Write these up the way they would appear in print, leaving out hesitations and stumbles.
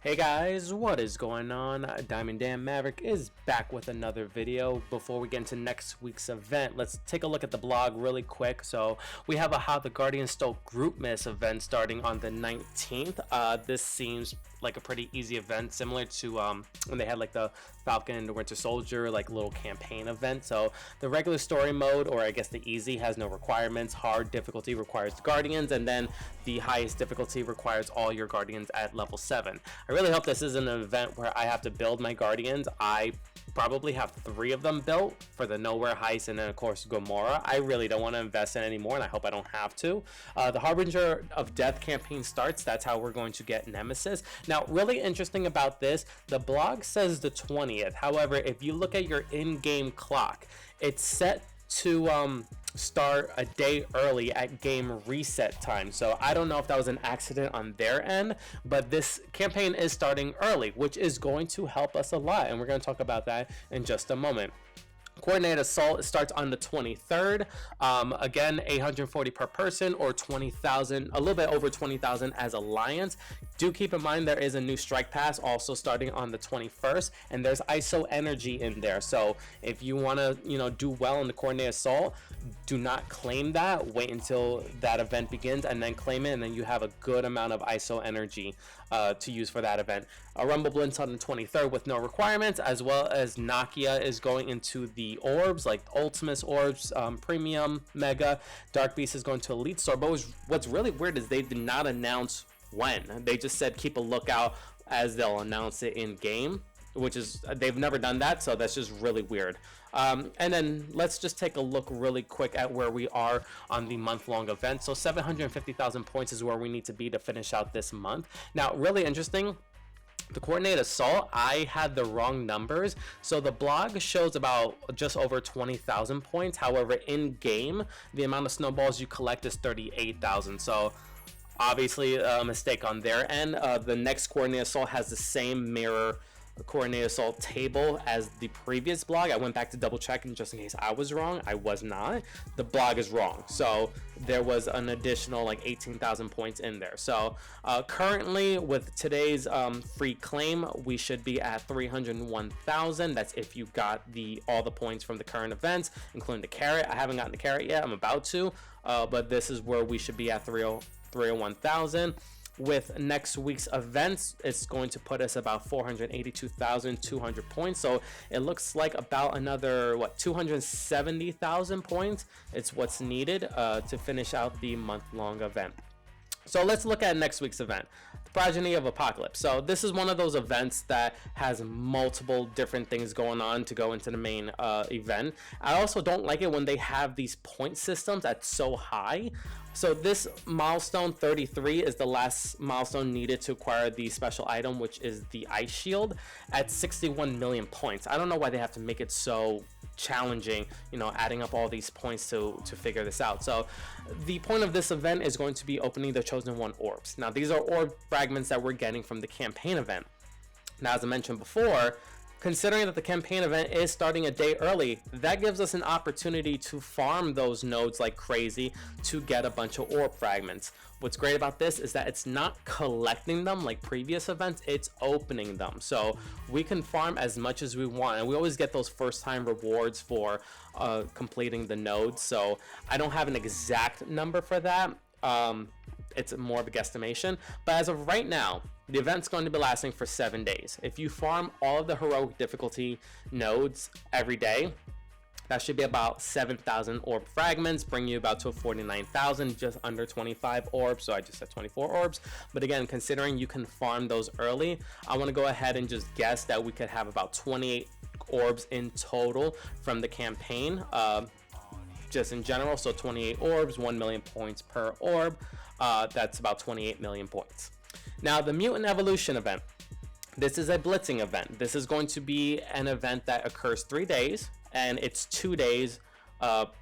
Hey guys, what is going on? Diamond Dan Maverick is back with another video. Before we get into next week's event, let's take a look at the blog really quick. So we have a How the Guardians Stole Group Miss event starting on the 19th. This seems like a pretty easy event, similar to when they had like the Falcon and the Winter Soldier like little campaign event. So the regular story mode, or I guess the easy, has no requirements. Hard difficulty requires the Guardians, and then the highest difficulty requires all your Guardians at level 7. I really hope this isn't an event where I have to build my Guardians. I probably have 3 of them built for the Nowhere Heist and then of course Gamora. I really don't want to invest in anymore, and I hope I don't have to. The Harbinger of Death campaign starts. That's how we're going to get Nemesis. Now, really interesting about this, the blog says the 20th. However, if you look at your in-game clock, it's set to start a day early at game reset time. So I don't know if that was an accident on their end, but this campaign is starting early, which is going to help us a lot, and we're going to talk about that in just a moment. Coordinated Assault starts on the 23rd. Again, 840 per person, or 20,000, a little bit over 20,000 as Alliance. Do keep in mind there is a new strike pass also starting on the 21st, and there's ISO energy in there. So if you want to, do well in the Coordinated Assault, do not claim that. Wait until that event begins and then claim it, and then you have a good amount of ISO energy to use for that event. A Rumble Blitz on the 23rd with no requirements, as well as Nakia is going into the orbs, like Ultimus orbs, Premium, Mega. Dark Beast is going to Elite Store. But what's really weird is they did not announce when. They just said keep a lookout as they'll announce it in game, which is, they've never done that, so that's just really weird. And then let's just take a look really quick at where we are on the month-long event. So 750,000 points is where we need to be to finish out this month. Now, really interesting, the Coordinated Assault, I had the wrong numbers. So the blog shows about just over 20,000 points. However, in game, the amount of snowballs you collect is 38,000. So obviously a mistake on their end. The next Coordinated Assault has the same mirror Coordinated Assault table as the previous blog. I went back to double check, and just in case I was wrong, I was not. The blog is wrong, so there was an additional like 18,000 points in there. So currently with today's free claim, we should be at 301,000. That's if you got all the points from the current events, including the carrot. I haven't gotten the carrot yet. I'm about to, but this is where we should be at 301,000. With next week's events, it's going to put us about 482,200 points. So it looks like about another 270,000 points. It's what's needed to finish out the month-long event. So let's look at next week's event, the Progeny of Apocalypse. So this is one of those events that has multiple different things going on to go into the main event. I also don't like it when they have these point systems that's so high. So this milestone 33 is the last milestone needed to acquire the special item, which is the Ice Shield, at 61 million points. I don't know why they have to make it so challenging, adding up all these points to figure this out. So the point of this event is going to be opening the Chosen One orbs. Now, these are orb fragments that we're getting from the campaign event. Now, as I mentioned before, considering that the campaign event is starting a day early, that gives us an opportunity to farm those nodes like crazy to get a bunch of orb fragments. What's great about this is that it's not collecting them like previous events, it's opening them. So we can farm as much as we want, and we always get those first time rewards for completing the nodes. So I don't have an exact number for that. It's more of a guesstimation, but as of right now, the event's going to be lasting for 7 days. If you farm all of the heroic difficulty nodes every day, that should be about 7,000 orb fragments, bring you about to 49,000, just under 25 orbs. So I just said 24 orbs. But again, considering you can farm those early, I want to go ahead and just guess that we could have about 28 orbs in total from the campaign. Just in general, so 28 orbs, 1 million points per orb. That's about 28 million points. Now, the Mutant Evolution event. This is a blitzing event. This is going to be an event that occurs 3 days, and it's 2 days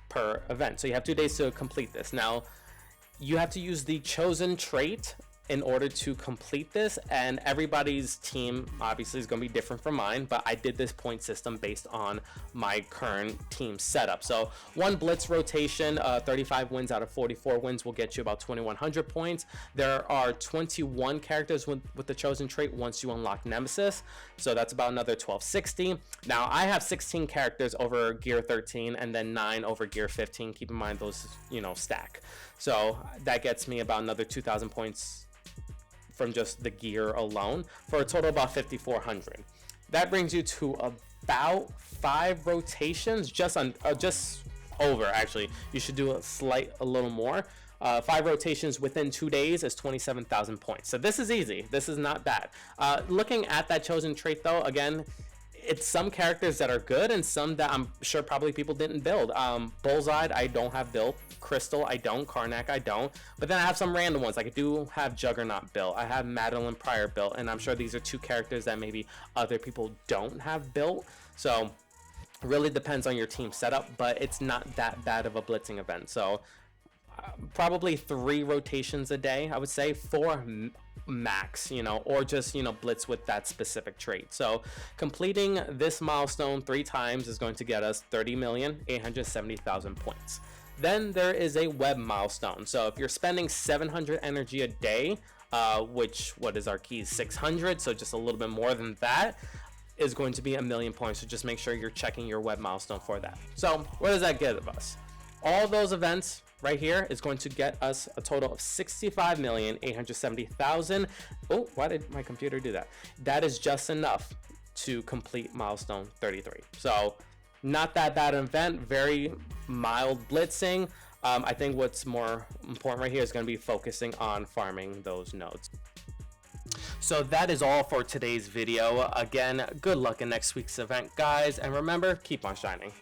per event. So you have 2 days to complete this. Now, you have to use the chosen trait in order to complete this, and everybody's team obviously is going to be different from mine, but I did this point system based on my current team setup. So one Blitz rotation, 35 wins out of 44 wins will get you about 2100 points. There are 21 characters with the chosen trait once you unlock Nemesis, so that's about another 1260. Now I have 16 characters over gear 13 and then 9 over gear 15. Keep in mind those, you know, stack, so that gets me about another 2000 points from just the gear alone, for a total of about 5400. That brings you to about 5 rotations, just over, actually. You should do a little more. 5 rotations within 2 days is 27,000 points. So this is easy. This is not bad. Looking at that chosen trait though, again, it's some characters that are good and some that I'm sure probably people didn't build. Bullseye I don't have built, Crystal I don't, Karnak I don't, but then I have some random ones. Like I do have Juggernaut built, I have Madeline Pryor built, and I'm sure these are 2 characters that maybe other people don't have built. So it really depends on your team setup, but it's not that bad of a blitzing event. So probably 3 rotations a day, I would say, 4 max, you know, or just, you know, blitz with that specific trait. So completing this milestone 3 times is going to get us 30,870,000 points. Then there is a web milestone. So if you're spending 700 energy a day, which, what is our key, 600, so just a little bit more than that, is going to be 1,000,000 points. So just make sure you're checking your web milestone for that. So what does that get of us? All those events right here is going to get us a total of 65,870,000. Oh, why did my computer do that? That is just enough to complete milestone 33. So not that bad an event, very mild blitzing. I think what's more important right here is going to be focusing on farming those nodes. So that is all for today's video. Again, good luck in next week's event, guys, and remember, keep on shining.